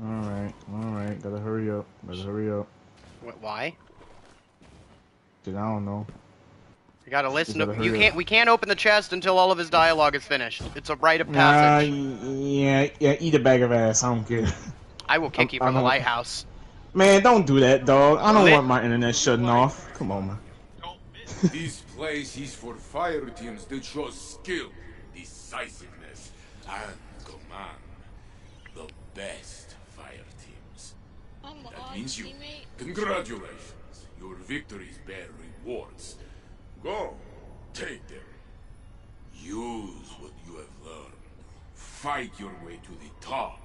Alright. Gotta hurry up. Why? Shit, I don't know. You gotta listen Gotta to. You hurry can't. up. We can't open the chest until all of his dialogue is finished. It's a rite of passage. Yeah, eat a bag of ass. I don't care. I will kick you I from the don't. lighthouse. Man, don't do that, dog. I don't want my internet shutting off. Come on, man. This place is for fire teams that show skill, decisiveness, and command. The best fire teams. That means you. Congratulations. Your victories bear rewards. Go. Take them. Use what you have learned. Fight your way to the top.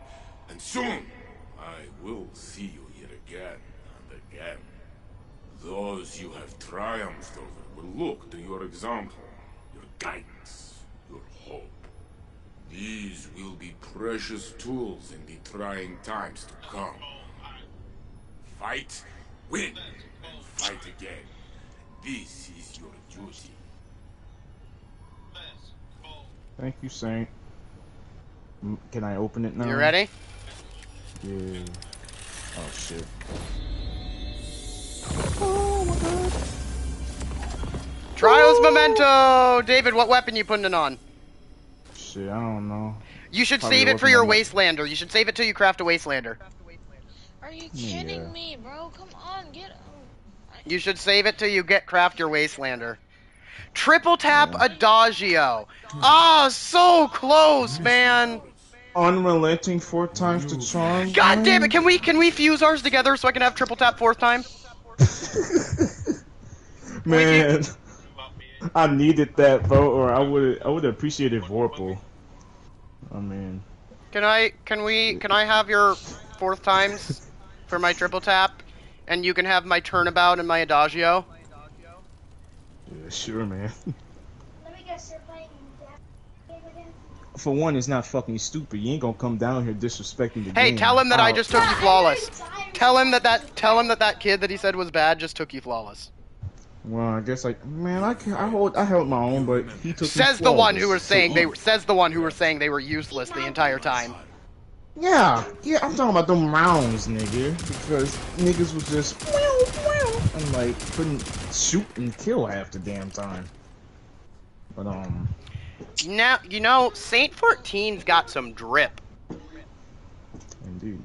And soon, I will see you here again and again. Those you have triumphed over will look to your example, your guidance, your hope. These will be precious tools in the trying times to come. Fight, win, and fight again. This is your duty. Thank you, Saint. Can I open it now? You ready? Yeah. Oh shit. Oh my god. Trials Memento! David, what weapon you putting it on? Shit, I don't know. You should Probably save it for your open Wastelander. You should save it till you craft a Wastelander. Are you kidding me, bro? Come on, get him. You should save it till you craft your Wastelander. Triple tap Adagio. Ah, so close, man. Unrelenting 4 times the charm. God damn it! Can we fuse ours together so I can have triple tap 4th time? Man, I needed that, bro, or I would have appreciated Vorpal. I mean, can I have your 4th times for my triple tap, and you can have my turnabout and my Adagio? Yeah, sure, man. Let me guess, you're playing that game again? For one, it's not fucking stupid. You ain't gonna come down here disrespecting the game. Hey, tell him that I just took you flawless. I'm Tell him that kid that he said was bad just took you flawless. Well, I guess man, I held my own, but he took. Says the one who were saying they were useless the entire time. Yeah, I'm talking about them rounds, nigga, because niggas was just and like couldn't shoot and kill half the damn time. But Now you know Saint 14's got some drip. Indeed.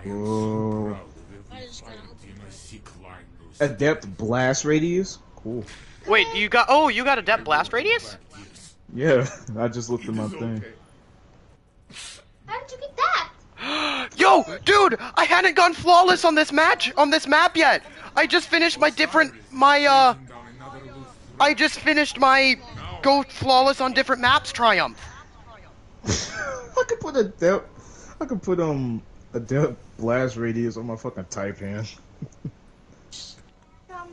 Whoa. Adept blast radius? Cool. Wait, you got Adept blast radius? Yeah, I just looked at my thing. How did you get that? Yo, dude, I hadn't gone flawless on this map yet. I just finished my go flawless on different maps triumph. I could put adept blast radius on my fucking type hand.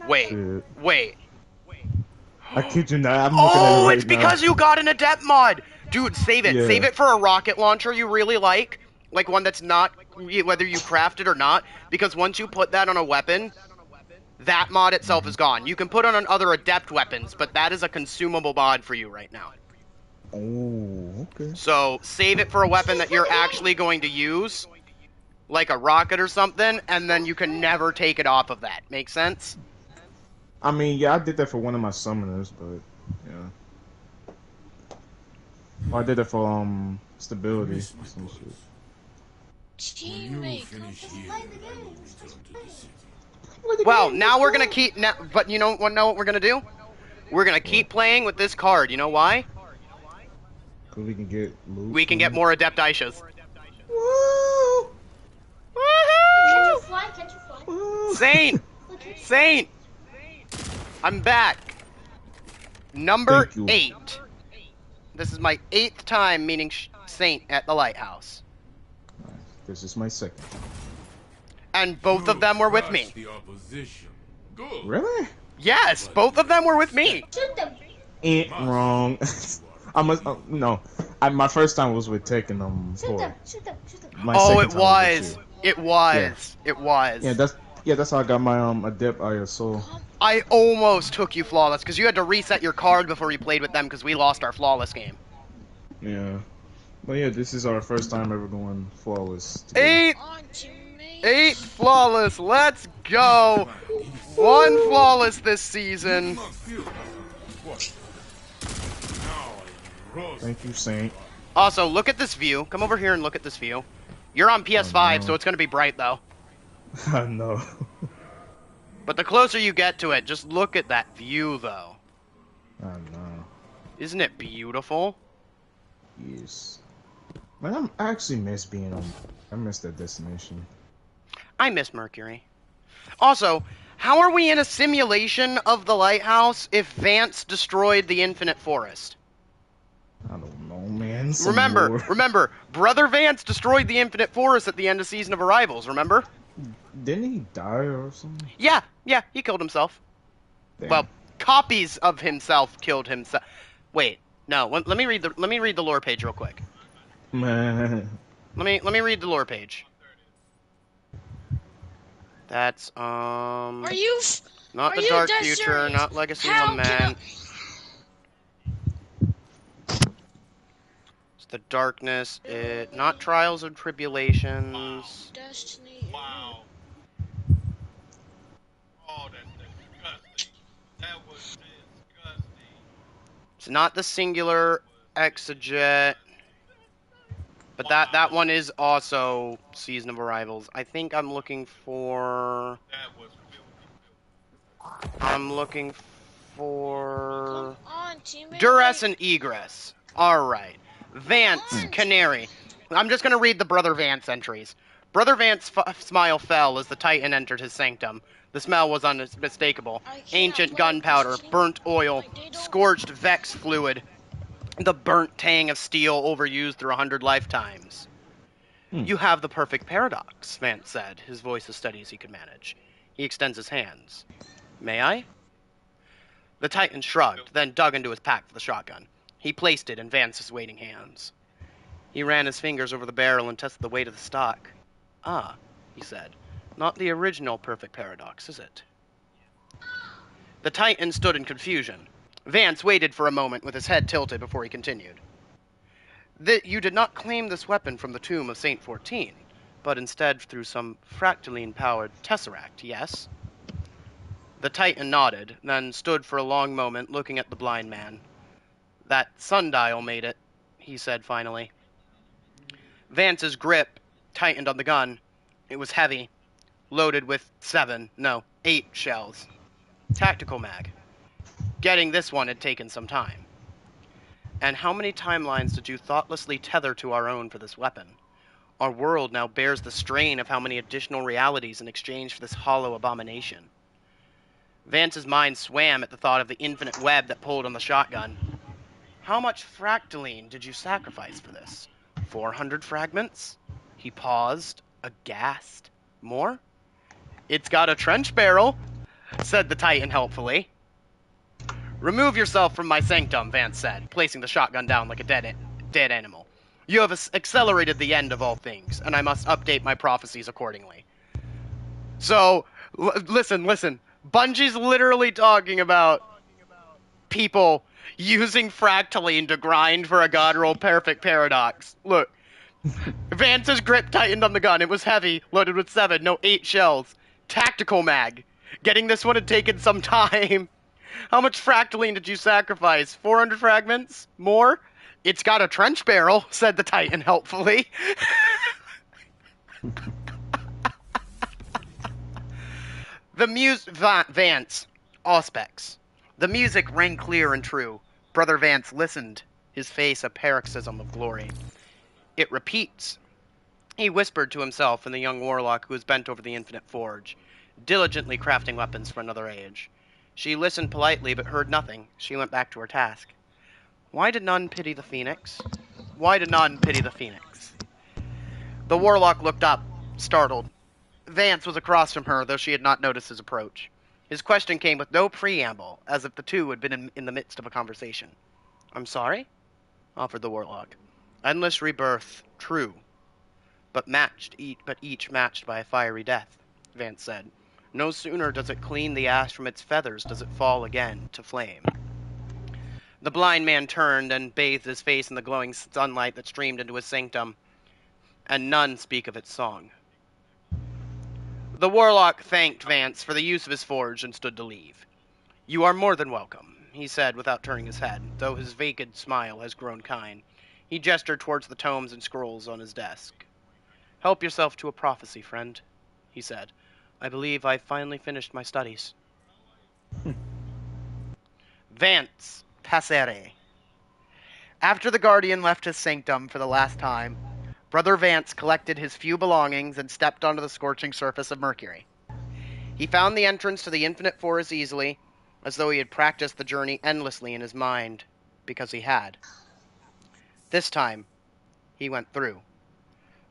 Wait. I kid you not. I'm looking at it right it's because you got an adept mod. Dude, save it. Yeah. Save it for a rocket launcher you really like one that's not, whether you craft it or not, because once you put that on a weapon, that mod itself is gone. You can put it on other adept weapons, but that is a consumable mod for you right now. Oh, okay. So, save it for a weapon that you're actually going to use, like a rocket or something, and then you can never take it off of that. Make sense? I mean, yeah, I did that for one of my summoners, but yeah. Well, I did it for stability. Some shit. Teammate, Well, now we're gonna keep. But you know what we're gonna do? We're gonna keep playing with this card. You know why? Cause we can get loot. We can get more adept Aishas. Woo! Woohoo! Catch a fly. Saint, I'm back. Number Thank you. 8. This is my 8th time meeting Saint at the Lighthouse. This is my second. And both of them were with me. Really? Yes, both of them were with me. Shoot them. Ain't wrong. I must. No, my first time was with Tech and Shoot them. Shoot them. My Oh, second it time was. with It was. It was. Yeah, that's how I got my adept ISO. I almost took you flawless because you had to reset your card before you played with them because we lost our flawless game. Yeah. But yeah, this is our first time ever going flawless together. Eight! Come on, teammate. 8 flawless, let's go! Man, if 1 flawless this you do season. not feel that, what? Now I'm roasting. Thank you, Saint. Also, look at this view. Come over here and look at this view. You're on PS5, no. so it's gonna be bright though. I know. But the closer you get to it, just look at that view though. I know. Isn't it beautiful? Yes. Man, I actually miss being on. I miss that destination. I miss Mercury. Also, how are we in a simulation of the lighthouse if Vance destroyed the Infinite Forest? I don't know, man. Some Remember, lore. remember, Brother Vance destroyed the Infinite Forest at the end of Season of Arrivals, remember? Didn't he die or something? Yeah, he killed himself. Damn. Well, copies of himself killed himself. Wait, no, let me read the lore page real quick. Man. Let me read the lore page. That's Are you? not are the you Dark dead Future, serious? not Legacy How of Man. It's the Darkness, not Trials and Tribulations. Destiny. Wow. Oh, that's disgusting. That was disgusting. It's not the Singular Exeget. But that one is also Season of Arrivals. I think I'm looking for... That was filthy. I'm looking for... Come on, teammate. Duress and Egress. Alright. Vance, Come on. Canary. I'm just going to read the Brother Vance entries. Brother Vance's smile fell as the Titan entered his sanctum. The smell was unmistakable. I can't Ancient play gunpowder, this game. burnt oil, My data- scorched Vex fluid, the burnt tang of steel overused through 100 lifetimes. You have the perfect paradox, Vance said, his voice as steady as he could manage. He extends his hands. May I? The Titan shrugged, then dug into his pack for the shotgun. He placed it in Vance's waiting hands. He ran his fingers over the barrel and tested the weight of the stock. Ah, he said. Not the original perfect paradox, is it? The Titan stood in confusion. Vance waited for a moment with his head tilted before he continued. You did not claim this weapon from the tomb of Saint 14, but instead through some fractaline-powered tesseract, yes? The Titan nodded, then stood for a long moment looking at the blind man. That sundial made it, he said finally. Vance's grip tightened on the gun. It was heavy, loaded with 8 shells. Tactical mag. Getting this one had taken some time. And how many timelines did you thoughtlessly tether to our own for this weapon? Our world now bears the strain of how many additional realities in exchange for this hollow abomination. Vance's mind swam at the thought of the infinite web that pulled on the shotgun. How much fractaline did you sacrifice for this? 400 fragments? He paused, aghast. More? It's got a trench barrel, said the Titan helpfully. Remove yourself from my sanctum, Vance said, placing the shotgun down like a dead animal. You have accelerated the end of all things, and I must update my prophecies accordingly. So, listen. Bungie's literally talking about people using fractaline to grind for a god roll perfect paradox. Look. Vance's grip tightened on the gun. It was heavy, loaded with 8 shells. Tactical mag. Getting this one had taken some time. How much fractaline did you sacrifice? 400 fragments? More? It's got a trench barrel, said the Titan helpfully. Vance. Auspex. The music rang clear and true. Brother Vance listened, his face a paroxysm of glory. It repeats. He whispered to himself and the young warlock who was bent over the infinite forge, diligently crafting weapons for another age. She listened politely, but heard nothing. She went back to her task. Why did none pity the phoenix? Why did none pity the phoenix? The warlock looked up, startled. Vance was across from her, though she had not noticed his approach. His question came with no preamble, as if the two had been in the midst of a conversation. I'm sorry? Offered the warlock. Endless rebirth, true. But each matched by a fiery death, Vance said. No sooner does it clean the ash from its feathers does it fall again to flame. The blind man turned and bathed his face in the glowing sunlight that streamed into his sanctum, and none speak of its song. The warlock thanked Vance for the use of his forge and stood to leave. "You are more than welcome," he said without turning his head, though his vacant smile has grown kind. He gestured towards the tomes and scrolls on his desk. "Help yourself to a prophecy, friend," he said. "I believe I've finally finished my studies." Vance Passere. After the Guardian left his sanctum for the last time, Brother Vance collected his few belongings and stepped onto the scorching surface of Mercury. He found the entrance to the infinite forest easily, as though he had practiced the journey endlessly in his mind, because he had. This time, he went through.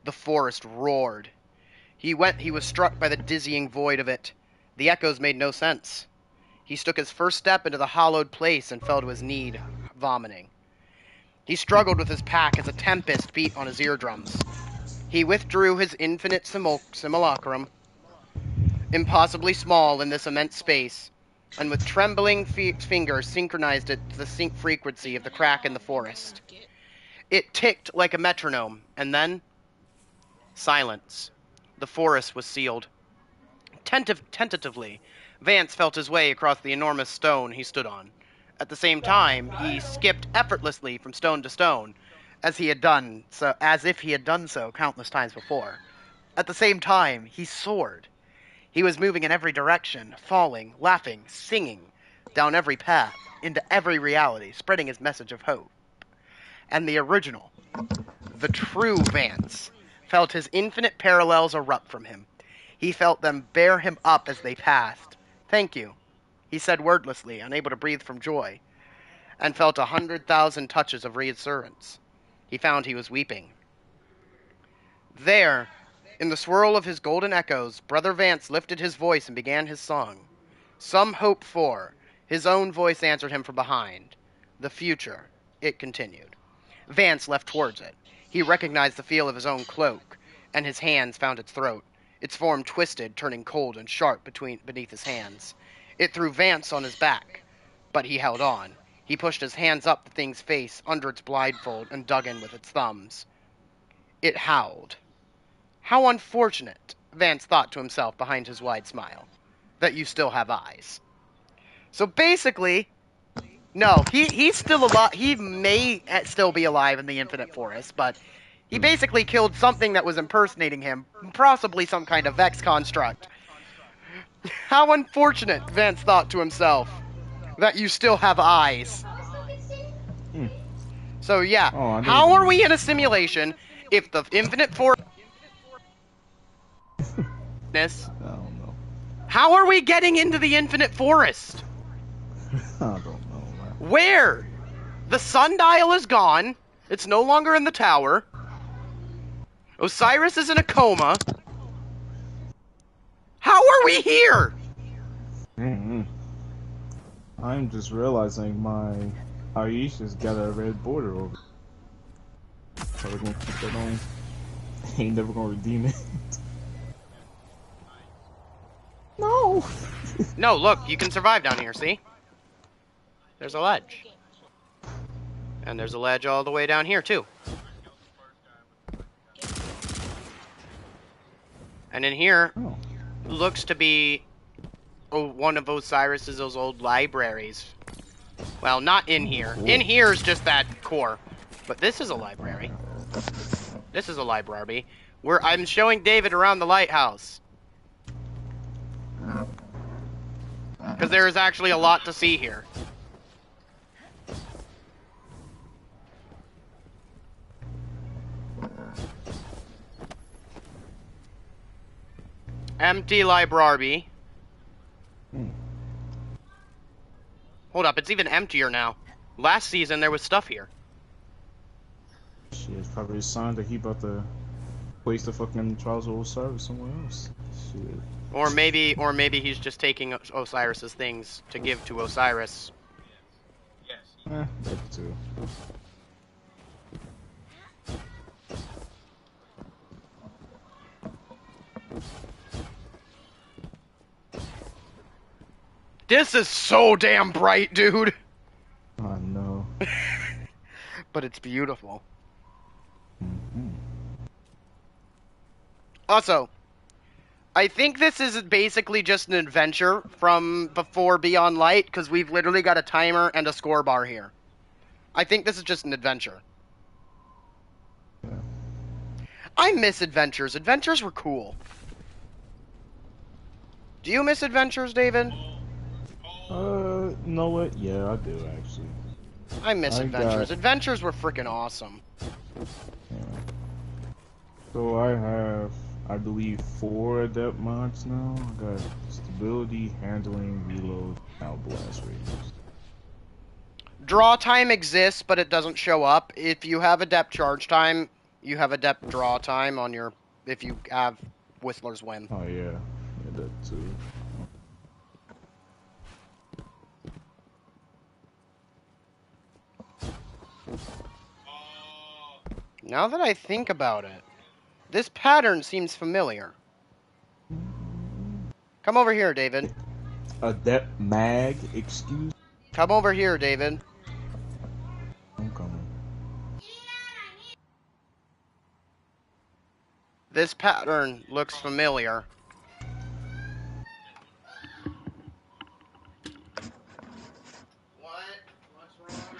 The forest roared. He was struck by the dizzying void of it. The echoes made no sense. He took his first step into the hollowed place and fell to his knee, vomiting. He struggled with his pack as a tempest beat on his eardrums. He withdrew his infinite simulacrum, impossibly small in this immense space, and with trembling fingers synchronized it to the sync frequency of the crack in the forest. It ticked like a metronome, and then silence. The forest was sealed. Tentatively, Vance felt his way across the enormous stone he stood on. At the same time, he skipped effortlessly from stone to stone, as if he had done so countless times before. At the same time, he soared. He was moving in every direction, falling, laughing, singing, down every path, into every reality, spreading his message of hope. And the original, the true Vance, felt his infinite parallels erupt from him. He felt them bear him up as they passed. "Thank you," he said wordlessly, unable to breathe from joy, and felt 100,000 touches of reassurance. He found he was weeping. There, in the swirl of his golden echoes, Brother Vance lifted his voice and began his song. "Some hope for," his own voice answered him from behind. "The future," it continued. Vance leapt towards it. He recognized the feel of his own cloak, and his hands found its throat. Its form twisted, turning cold and sharp beneath his hands. It threw Vance on his back, but he held on. He pushed his hands up the thing's face, under its blindfold, and dug in with its thumbs. It howled. "How unfortunate," Vance thought to himself behind his wide smile, "that you still have eyes." So basically, no, he's still alive. He may still be alive in the Infinite Forest, but he basically killed something that was impersonating him, possibly some kind of Vex construct. "How unfortunate," Vance thought to himself, "that you still have eyes." So yeah, how are we in a simulation if the Infinite Forest... I don't know. How are we getting into the Infinite Forest? I don't know, man. Where? The sundial is gone. It's no longer in the tower. Osiris is in a coma. How are we here? I'm just realizing my Aisha's got a red border over. So we're gonna keep that on. Ain't never gonna redeem it. No. No, look, you can survive down here, see? There's a ledge. And there's a ledge all the way down here, too. And in here, looks to be one of Osiris's those old libraries. Well, not in here. In here is just that core. But this is a library. This is a library. Where I'm showing David around the lighthouse. Because there is actually a lot to see here. Empty library. Hold up, it's even emptier now. Last season there was stuff here. Shit, it's probably a sign that he about to place the fucking Trials of Osiris somewhere else. Shit. Or maybe he's just taking Osiris's things to give to Osiris. That too. This is so damn bright, dude. I know. but it's beautiful. Mm-hmm. Also, I think this is basically just an adventure from before Beyond Light, because we've literally got a timer and a score bar here. I think this is just an adventure. Yeah. I miss adventures. Adventures were cool. Do you miss adventures, David? Oh, You know what? Yeah, I do actually. I miss I adventures. got Adventures were freaking awesome. yeah. So I have, I believe, 4 adept mods now. I got stability, handling, reload, now blast radius. Draw time exists, but it doesn't show up. If you have adept charge time, you have adept draw time on your. If you have Whistler's Whim. Oh yeah, yeah, that too. Now that I think about it, this pattern seems familiar. Come over here, David. Adept mag, excuse. Come over here, David. I'm coming. This pattern looks familiar. What? What's wrong?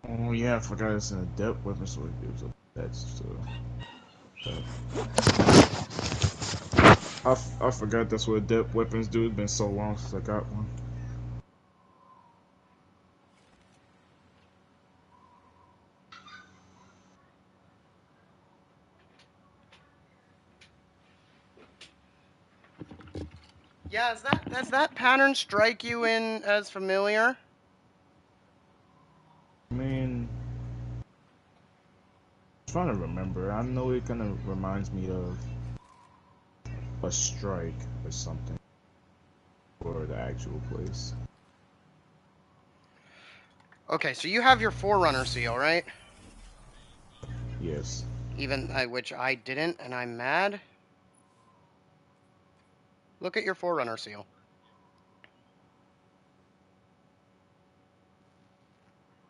Oh yeah, I forgot it's an adept weapon, so it gives up that stuff. I forgot that's what adept weapons do. It's been so long since I got one. Yeah, does that pattern strike you in as familiar? I mean, I'm trying to remember. I know it kind of reminds me of a strike or something, or the actual place. Okay, so you have your Forerunner seal, right? Yes. Even which I didn't, and I'm mad. Look at your Forerunner seal.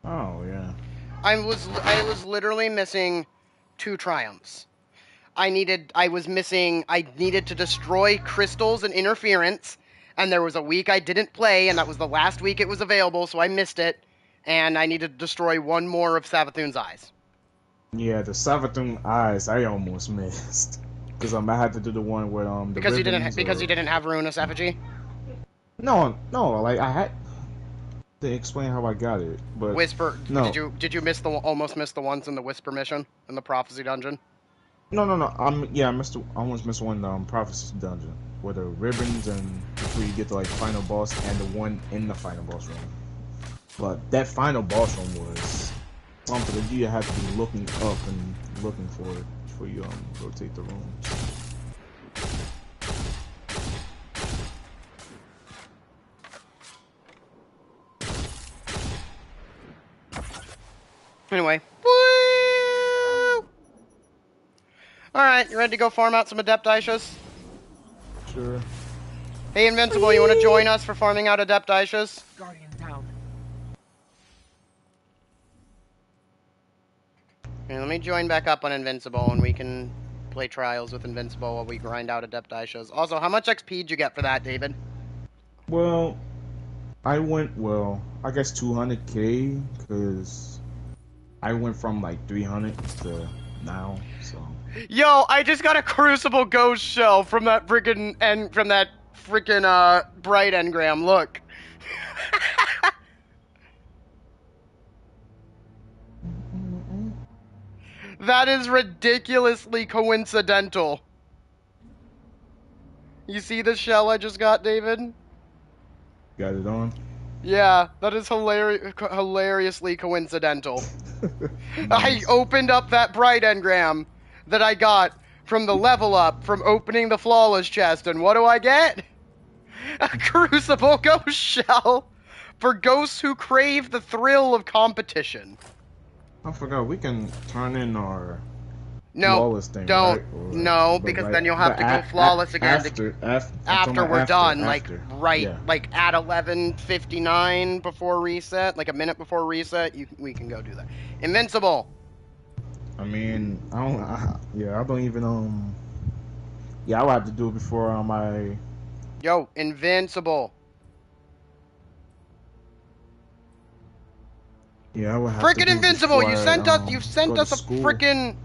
Oh yeah. I was literally missing 2 triumphs. I needed to destroy crystals and interference, and there was a week I didn't play, and that was the last week it was available, so I missed it, and I needed to destroy 1 more of Savathun's eyes. Yeah, the Savathun eyes I almost missed because I had to do the one where the Because ribbons. you didn't have Ruinous Effigy? No, like I had to explain how I got it, but Whisper. no, Did you almost miss the ones in the Whisper mission in the Prophecy dungeon? no. I almost missed one prophecy dungeon where the ribbons and before you get to like final boss and the one in the final boss room. But that final boss room was something that you have to be looking up and looking for it before you rotate the rooms. Anyway. Woo! Alright, you ready to go farm out some Adept Aishas? Sure. Hey, Invincible, you want to join us for farming out Adept Aishas? Guardian down. Here, let me join back up on Invincible, and we can play Trials with Invincible while we grind out Adept Aishas. Also, how much XP did you get for that, David? Well, I guess 200k because I went from like 300 to now, so. Yo, I just got a Crucible Ghost Shell from that freaking Bright Engram. Look. That is ridiculously coincidental. You see the shell I just got, David? Got it on. Yeah, that is hilariously coincidental. I Nice. opened up that bright engram that I got from the level up from opening the flawless chest, and what do I get? A crucible ghost shell for ghosts who crave the thrill of competition. I forgot we can turn in our No, flawless thing, don't. right? Or, No, but because right, then you'll have but to go flawless again after we're done. After. Yeah. Like at 11:59 before reset, like a minute before reset, we can go do that. Invincible. I mean, I don't even yeah, I would have to do it before my. Yo, invincible. Yeah, I would have to Frickin' do it invincible! before You I sent us go a to school. frickin'